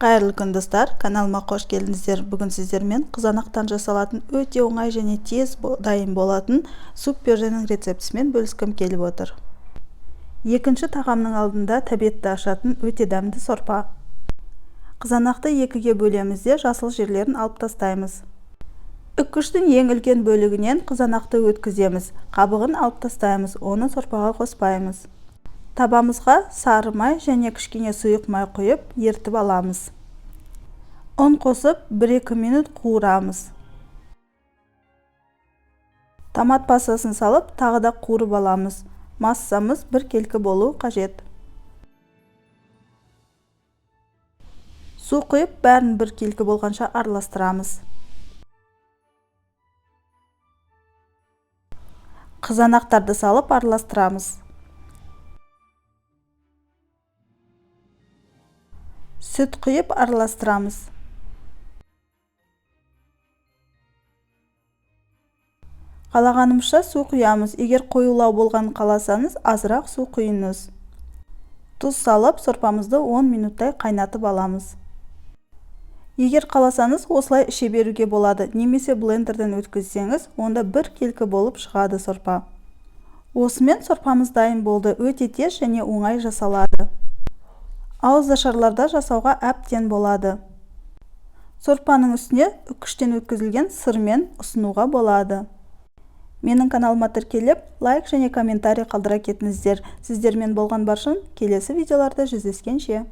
Қайырлы күн достар, каналыма қош келдіңіздер. Бүгін сіздермен қызанақтан жасалатын өте оңай және тез дайын болатын суп пюренің рецептісімен бөліскім келіп отыр. Екінші тағамның алдында тәбетті ашатын өте дәмді сорпа. Қызанақты екіге бөлеміз де жасыл жерлерін алып тастаймыз. Үккіштің ең үлкен бөлігінен қызанақты өткіземіз. Қабығын алып тастаймыз, оны сорпаға қоспаймыз. Табамызға сары май және кішкене сұйық май құйып, ертіп аламыз. Ұн қосып 1-2 минут қуырамыз. Томат пастасын салып, тағы да қуырып аламыз. Массамыз 1 келкі болу қажет. Су құйып, бәрін 1 келкі болғанша араластырамыз. Қызанақтарды салып араластырамыз. Сүт құйып араластырамыз. Қалағанымызша су құямыз. Егер қоюлау болғанын қаласаңыз, азырақ су құйыңыз. Тұз салып, сорпамызды 10 минуттай қайнатып аламыз. Егер қаласаңыз, осылай іше беруге болады. Немесе блендерден өткізсеңіз, онда 1 келкі болып шығады сорпа. Осымен сорпамыз дайын болды. Өте тез және оңай жасалады. Ауызашарларда жасауға әбден болады. Сорпаның үстіне үккіштен өткізілген сырмен ұсынуға болады. Менің каналыма тіркеліп, лайк және комментарий қалдыра кетіңіздер. Сіздермен болған баршын келесі видеоларда жүздескенше.